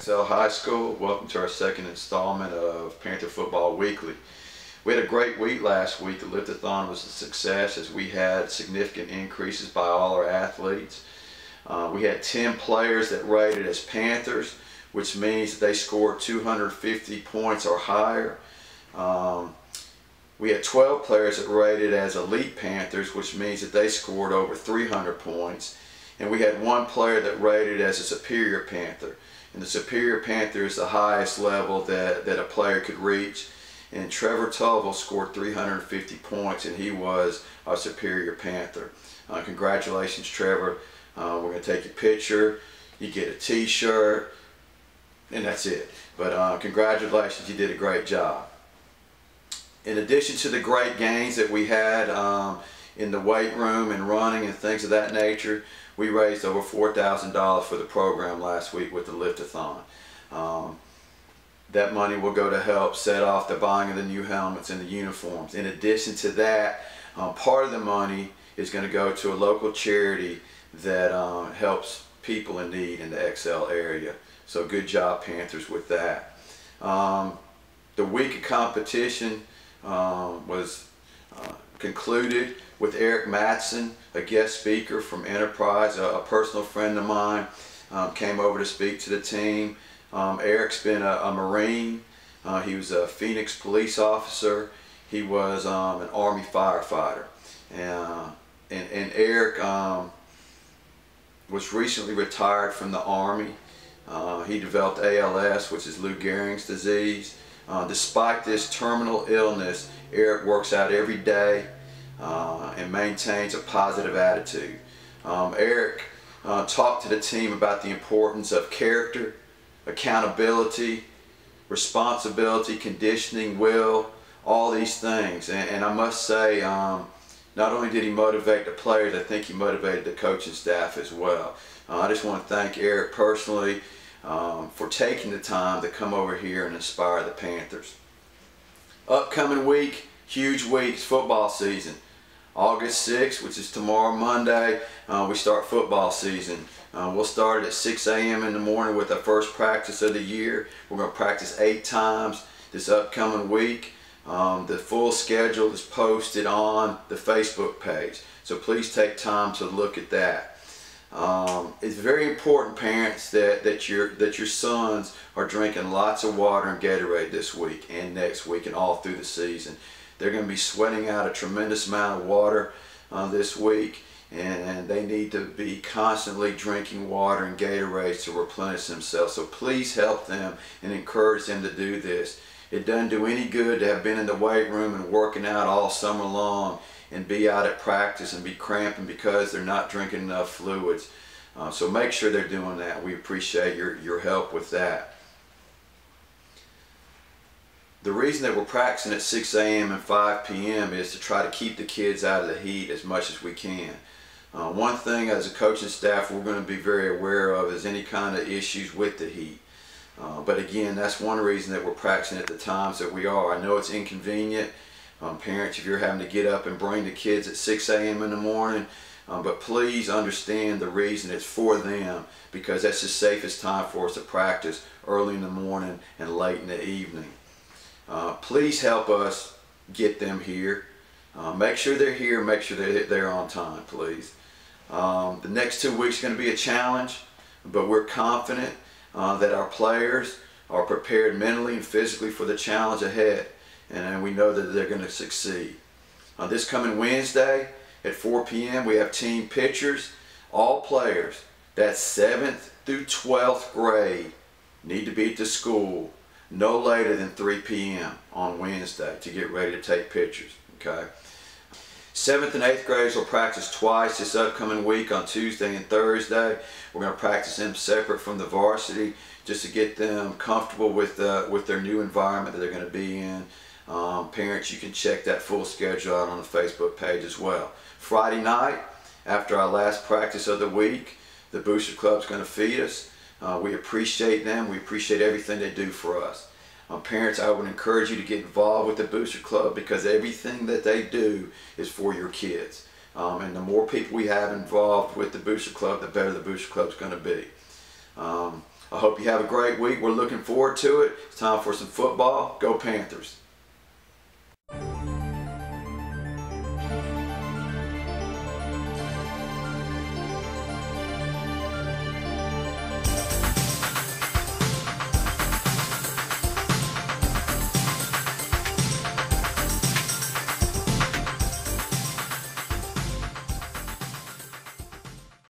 XL High School. Welcome to our second installment of Panther Football Weekly. We had a great week last week. The lift-a-thon was a success as we had significant increases by all our athletes. We had 10 players that rated as Panthers, which means that they scored 250 points or higher. We had 12 players that rated as Elite Panthers, which means that they scored over 300 points. And we had one player that rated as a Superior Panther. And the Superior Panther is the highest level that a player could reach. And Trevor Tuville scored 350 points, and he was our Superior Panther. Congratulations, Trevor. We're going to take your picture. You get a t-shirt, and that's it. But congratulations, you did a great job. In addition to the great gains that we had in the weight room and running and things of that nature, we raised over $4,000 for the program last week with the lift-a-thon. That money will go to help set off the buying of the new helmets and the uniforms. In addition to that, part of the money is going to go to a local charity that helps people in need in the XL area. So good job, Panthers, with that. The week of competition was concluded with Eric Matson, a guest speaker from Enterprise, a personal friend of mine, came over to speak to the team. Eric's been a Marine. He was a Phoenix police officer. He was an Army firefighter. And Eric was recently retired from the Army. He developed ALS, which is Lou Gehrig's disease. Despite this terminal illness, Eric works out every day and maintains a positive attitude. Eric talked to the team about the importance of character, accountability, responsibility, conditioning, will, all these things. And I must say, not only did he motivate the players, I think he motivated the coaching staff as well. I just want to thank Eric personally for taking the time to come over here and inspire the Panthers. Upcoming week, huge weeks, football season. August 6th, which is tomorrow, Monday, we start football season. We'll start at 6 a.m. in the morning with our first practice of the year. We're going to practice 8 times this upcoming week. The full schedule is posted on the Facebook page, so please take time to look at that. It's very important, parents, that your sons are drinking lots of water and Gatorade this week and next week and all through the season. They're going to be sweating out a tremendous amount of water this week, and they need to be constantly drinking water and Gatorade to replenish themselves. So please help them and encourage them to do this. It doesn't do any good to have been in the weight room and working out all summer long and be out at practice and be cramping because they're not drinking enough fluids. So make sure they're doing that. We appreciate your help with that. The reason that we're practicing at 6 a.m. and 5 p.m. is to try to keep the kids out of the heat as much as we can. One thing as a coaching staff we're going to be very aware of is any kind of issues with the heat. But again, that's one reason that we're practicing at the times that we are. I know it's inconvenient. Parents, if you're having to get up and bring the kids at 6 a.m. in the morning, but please understand the reason. It's for them, because that's the safest time for us to practice, early in the morning and late in the evening. Please help us get them here. Make sure they're here, make sure they're on time, please. The next 2 weeks are going to be a challenge, but we're confident that our players are prepared mentally and physically for the challenge ahead, and we know that they're going to succeed. This coming Wednesday at 4 p.m. we have team pictures. All players, that's 7th through 12th grade, need to be at the school no later than 3 p.m. on Wednesday to get ready to take pictures. Okay. 7th and 8th graders will practice twice this upcoming week on Tuesday and Thursday. We're going to practice them separate from the varsity just to get them comfortable with their new environment that they're going to be in. Parents, you can check that full schedule out on the Facebook page as well. Friday night, after our last practice of the week, the Booster Club's going to feed us. We appreciate them. We appreciate everything they do for us. Parents, I would encourage you to get involved with the Booster Club, because everything that they do is for your kids. And the more people we have involved with the Booster Club, the better the Booster Club's going to be. I hope you have a great week. We're looking forward to it. It's time for some football. Go Panthers.